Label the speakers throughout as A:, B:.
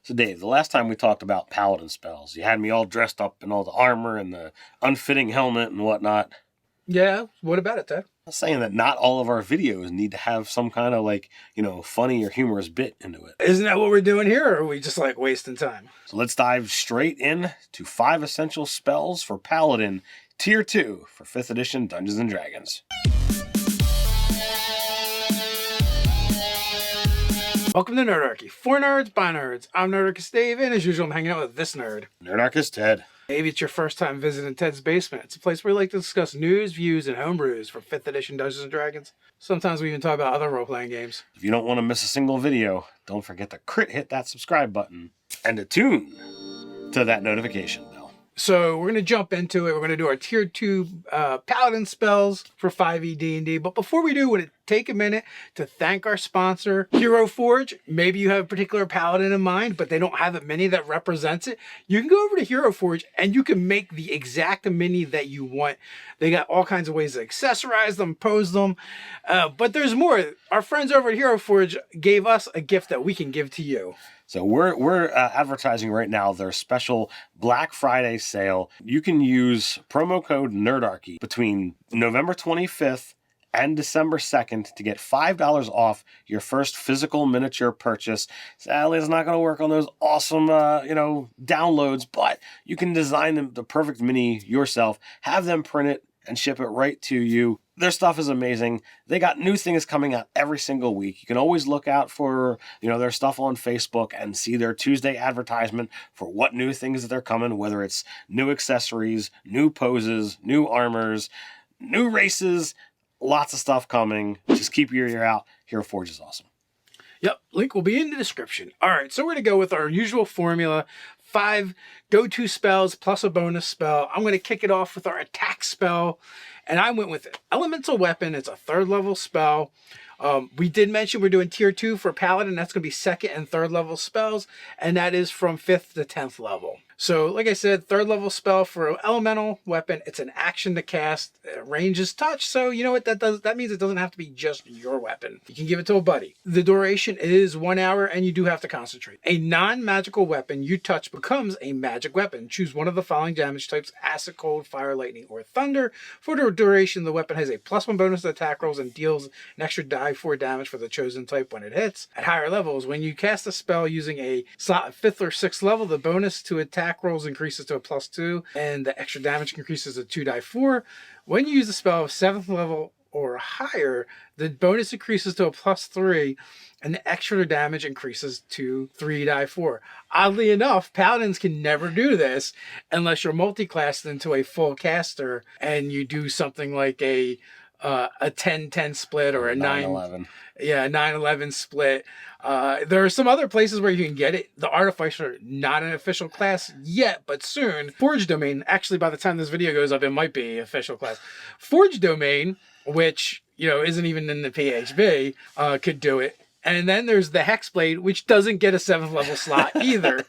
A: So Dave, the last time we talked about paladin spells, you had me all dressed up in all the armor and the unfitting helmet and whatnot.
B: Yeah, what about it, Ted?
A: I'm saying that not all of our videos need to have some kind of funny or humorous bit into it.
B: Isn't that what we're doing here, or are we just wasting time?
A: So let's dive straight in to 5 essential spells for paladin, tier 2 for 5th edition Dungeons & Dragons.
B: Welcome to Nerdarchy. For nerds, by nerds. I'm Nerdarchy Dave, and as usual, I'm hanging out with this nerd.
A: Nerdarchy Ted.
B: Maybe it's your first time visiting Ted's basement. It's a place where we like to discuss news, views, and homebrews for 5th edition Dungeons & Dragons. Sometimes we even talk about other role-playing games.
A: If you don't want to miss a single video, don't forget to hit that subscribe button and attune to that notification bell.
B: So we're going to jump into it. We're going to do our tier 2 paladin spells for 5e D&D. But before we do, we're going to take a minute to thank our sponsor, Hero Forge. Maybe you have a particular paladin in mind, but they don't have a mini that represents it. You can go over to Hero Forge and you can make the exact mini that you want. They got all kinds of ways to accessorize them, pose them. But there's more. Our friends over at Hero Forge gave us a gift that we can give to you.
A: So we're advertising right now their special Black Friday sale. You can use promo code Nerdarchy between November 25th and December 2nd to get $5 off your first physical miniature purchase. Sadly, it's not going to work on those awesome, downloads, but you can design the perfect mini yourself, have them print it, and ship it right to you. Their stuff is amazing. They got new things coming out every single week. You can always look out for, their stuff on Facebook and see their Tuesday advertisement for what new things that they're coming, whether it's new accessories, new poses, new armors, new races, lots of stuff coming. Just keep your ear out. Hero Forge is awesome.
B: Yep, link will be in the description. All right, so we're going to go with our usual formula. 5 go-to spells plus a bonus spell. I'm going to kick it off with our attack spell. And I went with Elemental Weapon. It's a 3rd level spell. We did mention we're doing tier 2 for Paladin. That's going to be 2nd and 3rd level spells. And that is from 5th to 10th level. So, like I said, 3rd level spell for Elemental Weapon. It's an action to cast. Range is touch. So, you know what that does? That means it doesn't have to be just your weapon. You can give it to a buddy. The duration is 1 hour, and you do have to concentrate. A non-magical weapon you touch becomes a magic weapon. Choose one of the following damage types: Acid, Cold, Fire, Lightning, or Thunder. For the duration, the weapon has a +1 bonus to attack rolls and deals an extra die 4 damage for the chosen type when it hits. At higher levels, when you cast a spell using a slot of 5th or 6th level, the bonus to attack rolls increases to a +2, and the extra damage increases to 2 die 4. When you use a spell of 7th level or higher, the bonus increases to a +3, and the extra damage increases to 3 die 4. Oddly enough, Paladins can never do this unless you're multi-classed into a full caster and you do something like a 10-10 split or a 9-11. Yeah, 9-11 split. There are some other places where you can get it. The Artificer, not an official class yet, but soon. Forge Domain, actually by the time this video goes up, it might be official class. Forge Domain, which, isn't even in the PHB, could do it. And then there's the Hexblade, which doesn't get a 7th level slot either.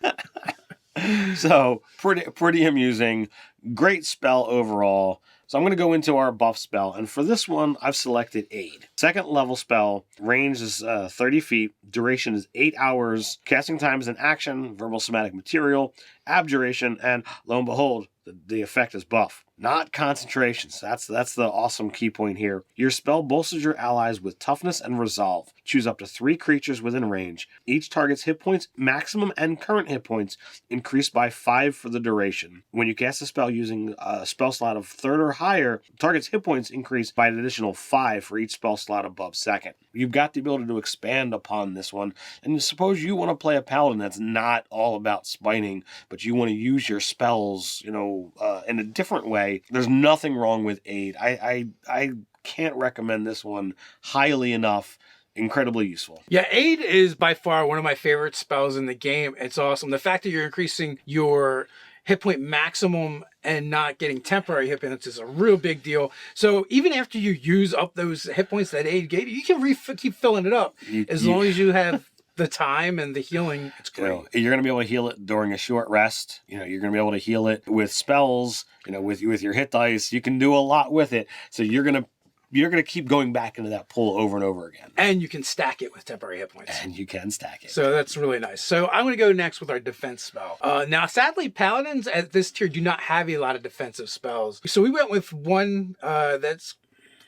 A: So, pretty amusing. Great spell overall. So I'm going to go into our buff spell, and for this one, I've selected Aid. 2nd level spell, range is 30 feet, duration is 8 hours, casting time is an action, verbal somatic material, abjuration, and lo and behold, the effect is buff. Not concentration. So that's the awesome key point here. Your spell bolsters your allies with toughness and resolve. Choose up to 3 creatures within range. Each target's hit points, maximum and current hit points, increase by 5 for the duration. When you cast a spell using a spell slot of 3rd or higher, target's hit points increase by an additional 5 for each spell slot above 2nd. You've got the ability to expand upon this one. And suppose you want to play a paladin that's not all about spiting, but you want to use your spells, in a different way. There's nothing wrong with Aid. I can't recommend this one highly enough. Incredibly useful.
B: Yeah, Aid is by far one of my favorite spells in the game. It's awesome. The fact that you're increasing your hit point maximum and not getting temporary hit points is a real big deal. So even after you use up those hit points that Aid gave you, can keep filling it up as long as you have the time and the healing. It's great.
A: You're going to be able to heal it during a short rest. You're going to be able to heal it with spells. With your hit dice, you can do a lot with it. So you're going to you're going to keep going back into that pool over and over again.
B: And you can stack it with temporary hit points.
A: And you can stack it.
B: So that's really nice. So I'm going to go next with our defense spell. Now, sadly, paladins at this tier do not have a lot of defensive spells. So we went with one that's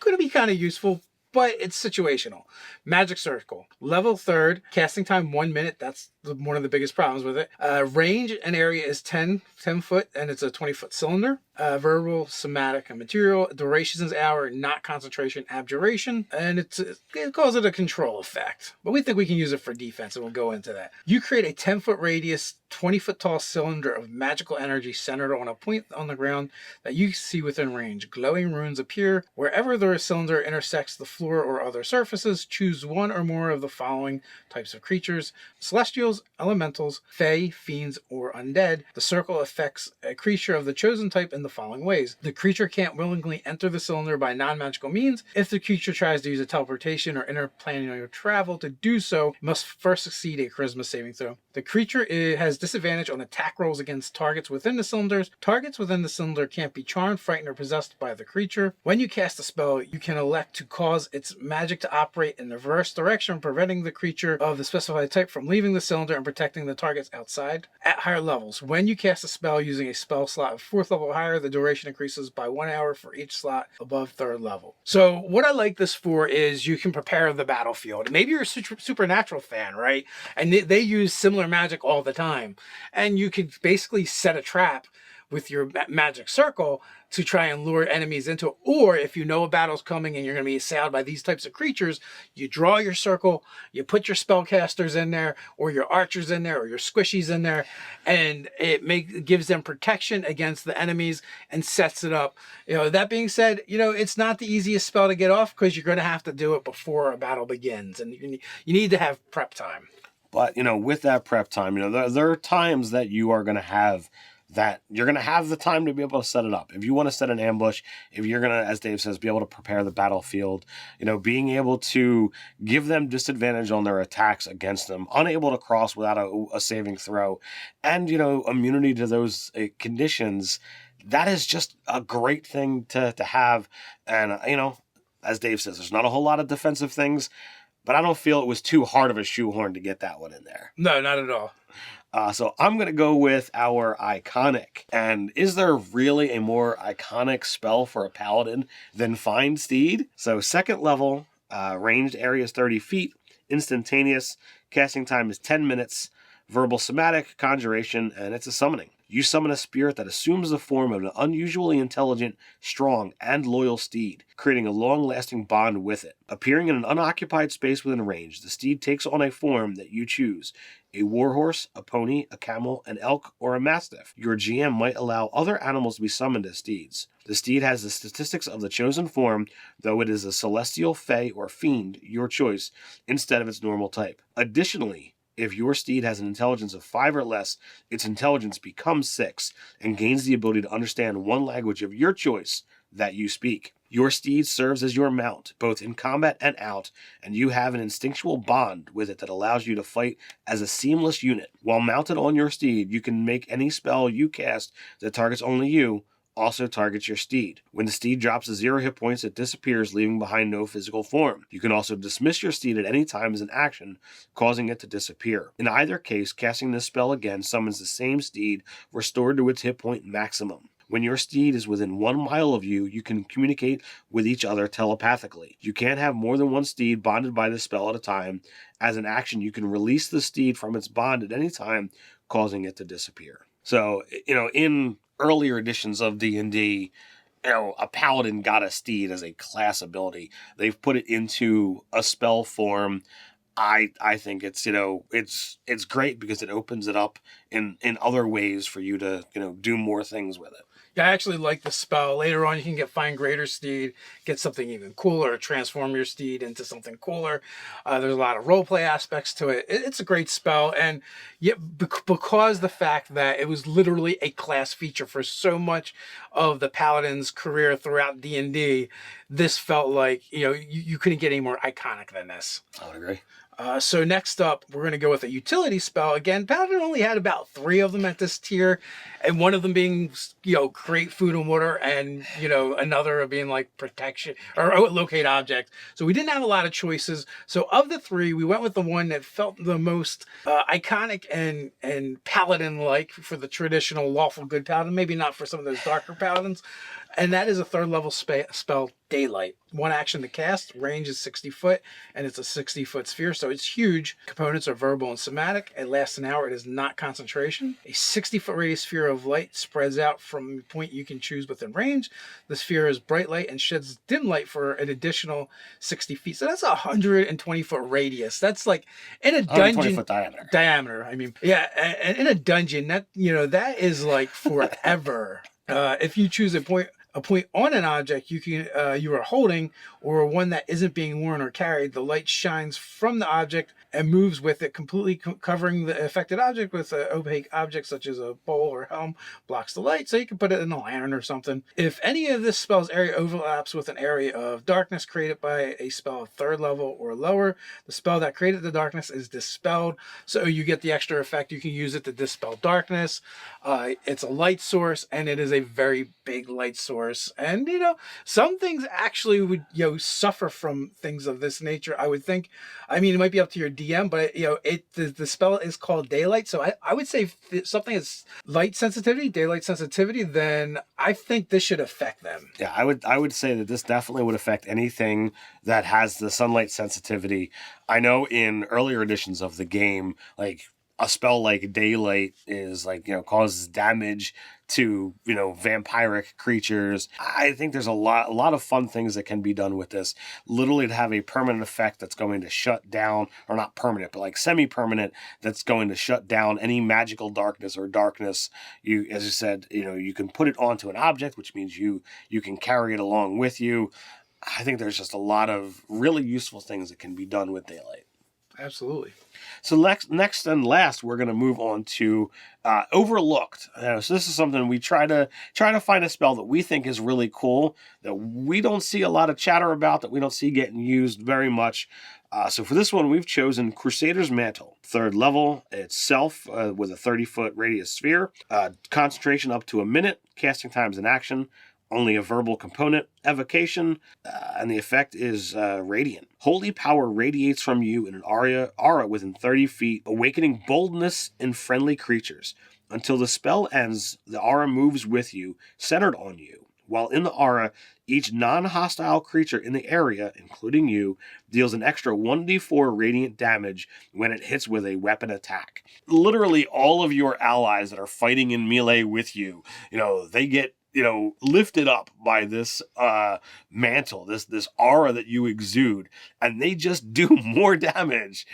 B: going to be kind of useful, but it's situational. Magic Circle. Level 3rd. Casting time 1 minute. That's one of the biggest problems with it. Range and area is 10 foot, and it's a 20-foot cylinder. Verbal, somatic, and material. Duration is hour, not concentration, abjuration. And it calls it a control effect. But we think we can use it for defense, and we'll go into that. You create a 10-foot radius, 20-foot tall cylinder of magical energy centered on a point on the ground that you see within range. Glowing runes appear wherever the cylinder intersects the floor or other surfaces. Choose one or more of the following types of creatures: celestials, elementals, fae, fiends, or undead. The circle affects a creature of the chosen type in the following ways. The creature can't willingly enter the cylinder by non-magical means. If the creature tries to use a teleportation or interplanetary travel to do so, it must first succeed a charisma saving throw. The creature has disadvantage on attack rolls against targets within the cylinders. Targets within the cylinder can't be charmed, frightened, or possessed by the creature. When you cast a spell, you can elect to cause its magic to operate in the reverse direction, preventing the creature of the specified type from leaving the cylinder and protecting the targets outside. At higher levels, when you cast a spell using a spell slot of 4th level or higher, the duration increases by 1 hour for each slot above 3rd level. So what I like this for is you can prepare the battlefield. Maybe you're a supernatural fan, right? And they use similar magic all the time. And you could basically set a trap with your magic circle to try and lure enemies into it. Or if you know a battle's coming and you're going to be assailed by these types of creatures, you draw your circle, you put your spellcasters in there, or your archers in there, or your squishies in there, and it gives them protection against the enemies and sets it up. That being said, it's not the easiest spell to get off because you're going to have to do it before a battle begins, and you need to have prep time.
A: But, with that prep time, there are times that you are going to have that you're going to have the time to be able to set it up. If you want to set an ambush, if you're going to, as Dave says, be able to prepare the battlefield, being able to give them disadvantage on their attacks against them, unable to cross without a saving throw, and, immunity to those conditions, that is just a great thing to have. And, as Dave says, there's not a whole lot of defensive things, but I don't feel it was too hard of a shoehorn to get that one in there.
B: No, not at all.
A: So I'm going to go with our iconic. And is there really a more iconic spell for a paladin than Find Steed? So 2nd level, ranged area is 30 feet, instantaneous, casting time is 10 minutes, verbal somatic, conjuration, and it's a summoning. You summon a spirit that assumes the form of an unusually intelligent, strong, and loyal steed, creating a long-lasting bond with it. Appearing in an unoccupied space within range, the steed takes on a form that you choose: a warhorse, a pony, a camel, an elk, or a mastiff. Your GM might allow other animals to be summoned as steeds. The steed has the statistics of the chosen form, though it is a celestial, fae, or fiend, your choice, instead of its normal type. Additionally, if your steed has an intelligence of 5 or less, its intelligence becomes 6 and gains the ability to understand one language of your choice that you speak. Your steed serves as your mount, both in combat and out, and you have an instinctual bond with it that allows you to fight as a seamless unit. While mounted on your steed, you can make any spell you cast that targets only you also targets your steed. When the steed drops to 0 hit points, it disappears, leaving behind no physical form. You can also dismiss your steed at any time as an action, causing it to disappear. In either case, casting this spell again summons the same steed, restored to its hit point maximum. When your steed is within 1 mile of you, you can communicate with each other telepathically. You can't have more than one steed bonded by this spell at a time. As an action, you can release the steed from its bond at any time, causing it to disappear. So, in earlier editions of D&D, a paladin got a steed as a class ability. They've put it into a spell form. I think it's it's great because it opens it up in other ways for you to do more things with it.
B: Yeah, I actually like the spell. Later on, you can find greater steed, get something even cooler, or transform your steed into something cooler. There's a lot of roleplay aspects to it. It's a great spell, and yet because the fact that it was literally a class feature for so much of the paladin's career throughout D&D, this felt like you couldn't get any more iconic than this.
A: I would agree.
B: So next up, we're going to go with a utility spell. Again, Paladin only had about 3 of them at this tier, and one of them being, create food and water, and, another being like protection or locate object. So we didn't have a lot of choices. So of the 3, we went with the one that felt the most iconic and Paladin-like for the traditional lawful good Paladin, maybe not for some of those darker Paladins. And that is a 3rd level spell, Daylight. 1 action to cast, range is 60 foot, and it's a 60-foot sphere, so it's huge. Components are verbal and somatic. It lasts an hour. It is not concentration. A 60-foot radius sphere of light spreads out from a point you can choose within range. The sphere is bright light and sheds dim light for an additional 60 feet. So that's a 120-foot radius. That's like in a dungeon.
A: 120-foot diameter.
B: Diameter. I mean, yeah, and in a dungeon, that is like forever. If you choose a point on an object you are holding, or one that isn't being worn or carried, the light shines from the object and moves with it, completely covering the affected object with an opaque object such as a bowl or helm blocks the light, so you can put it in a lantern or something. If any of this spell's area overlaps with an area of darkness created by a spell of 3rd level or lower, the spell that created the darkness is dispelled, so you get the extra effect. You can use it to dispel darkness. It's a light source, and it is a very big light source. And, some things actually would, suffer from things of this nature, I would think. I mean, it might be up to your DM, but, the spell is called Daylight. So I would say if something is daylight sensitivity, then I think this should affect them.
A: Yeah, I would say that this definitely would affect anything that has the sunlight sensitivity. I know in earlier editions of the game, like, a spell like Daylight is like, causes damage to, vampiric creatures. I think there's a lot of fun things that can be done with this. Literally to have a permanent effect that's going to shut down, or not permanent, but like semi-permanent, that's going to shut down any magical darkness or darkness. You, as you said, you can put it onto an object, which means you can carry it along with you. I think there's just a lot of really useful things that can be done with Daylight.
B: Absolutely.
A: So next and last, we're going to move on to Overlooked. So this is something we try to find a spell that we think is really cool, that we don't see a lot of chatter about, that we don't see getting used very much. So for this one, we've chosen Crusaders Mantle. 3rd level itself with a 30-foot radius sphere. Concentration up to a minute. Casting time is an action. Only a verbal component, evocation, and the effect is radiant. Holy power radiates from you in an aura within 30 feet, awakening boldness in friendly creatures. Until the spell ends, the aura moves with you, centered on you. While in the aura, each non-hostile creature in the area, including you, deals an extra 1d4 radiant damage when it hits with a weapon attack. Literally all of your allies that are fighting in melee with you, they get lifted up by this mantle, this aura that you exude, and they just do more damage.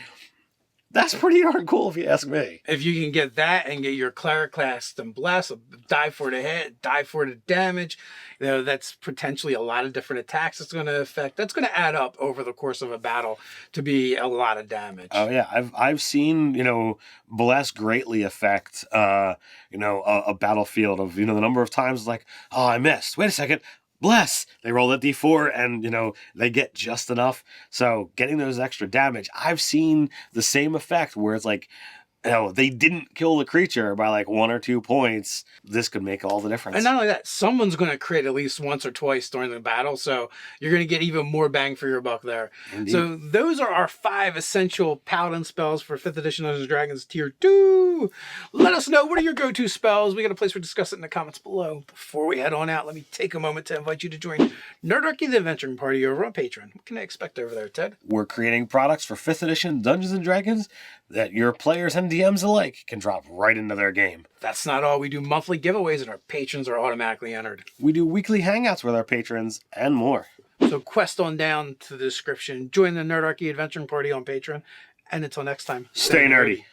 A: That's pretty darn cool if you ask me.
B: If you can get that and get your cleric class and bless, die for the hit, die for the damage, that's potentially a lot of different attacks it's going to affect. That's going to add up over the course of a battle to be a lot of damage.
A: Oh yeah, I've seen bless greatly affect a battlefield of the number of times like, oh, I missed. Wait a second. Bless, they roll a d4 and they get just enough. So getting those extra damage, I've seen the same effect where it's like, they didn't kill the creature by like 1 or 2 points. This could make all the difference.
B: And not only that, someone's going to crit at least once or twice during the battle, so you're going to get even more bang for your buck there.
A: Indeed.
B: So those are our 5 essential Paladin spells for 5th edition Dungeons & Dragons Tier 2. Let us know, what are your go-to spells? We got a place to discuss it in the comments below. Before we head on out, let me take a moment to invite you to join Nerdarchy the Adventuring Party over on Patreon. What can I expect over there, Ted?
A: We're creating products for 5th edition Dungeons & Dragons that your players and DMs alike can drop right into their game.
B: That's not all. We do monthly giveaways and our patrons are automatically entered.
A: We do weekly hangouts with our patrons and more.
B: So quest on down to the description. Join the Nerdarchy Adventuring Party on Patreon. And until next time,
A: stay nerdy.